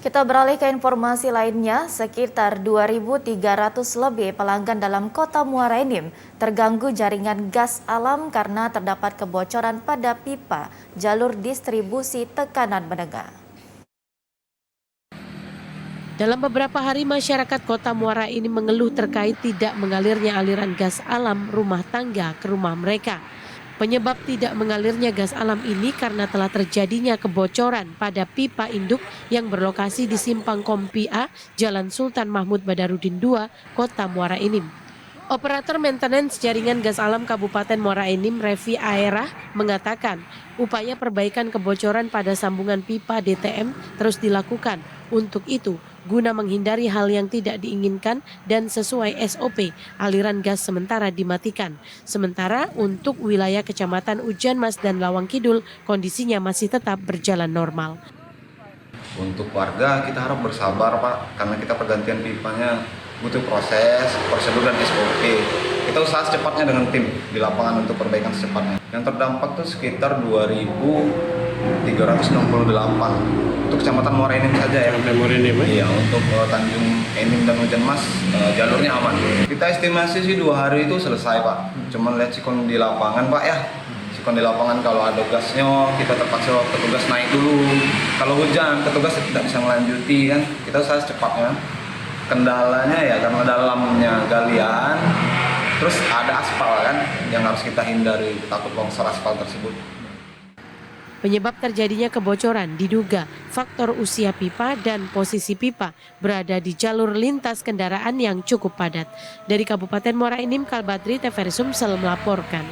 Kita beralih ke informasi lainnya, sekitar 2.300 lebih pelanggan dalam kota Muara Enim terganggu jaringan gas alam karena terdapat kebocoran pada pipa jalur distribusi tekanan menengah. Dalam beberapa hari, masyarakat kota Muara Enim mengeluh terkait tidak mengalirnya aliran gas alam rumah tangga ke rumah mereka. Penyebab tidak mengalirnya gas alam ini karena telah terjadinya kebocoran pada pipa induk yang berlokasi di Simpang Kompi A, Jalan Sultan Mahmud Badarudin II, Kota Muara Enim. Operator maintenance jaringan gas alam Kabupaten Muara Enim, Revi Aerah, mengatakan upaya perbaikan kebocoran pada sambungan pipa DTM terus dilakukan. Untuk itu, guna menghindari hal yang tidak diinginkan dan sesuai SOP, aliran gas sementara dimatikan. Sementara untuk wilayah Kecamatan Ujan Mas dan Lawang Kidul, kondisinya masih tetap berjalan normal. Untuk warga kita harap bersabar Pak, karena kita pergantian pipanya butuh proses, prosedur dan SOP. Kita usaha secepatnya dengan tim di lapangan untuk perbaikan secepatnya. Yang terdampak tuh sekitar 2.368 untuk Kecamatan Muara Enim saja ya. Muara Enim ya? Iya, untuk Tanjung Enim dan Ujan Mas jalurnya aman. Kita estimasi sih 2 hari itu selesai Pak. Cuman lihat sikon di lapangan Pak ya. Sikon di lapangan kalau ada gasnya kita terpaksa petugas naik dulu. Kalau hujan petugas tidak bisa melanjuti kan. Kita usaha secepatnya. Kendalanya ya karena dalamnya galian, terus ada aspal kan yang harus kita hindari, takut longsor aspal tersebut. Penyebab terjadinya kebocoran diduga faktor usia pipa dan posisi pipa berada di jalur lintas kendaraan yang cukup padat. Dari Kabupaten Muara Enim, Kalbadri, TVRI Sumsel melaporkan.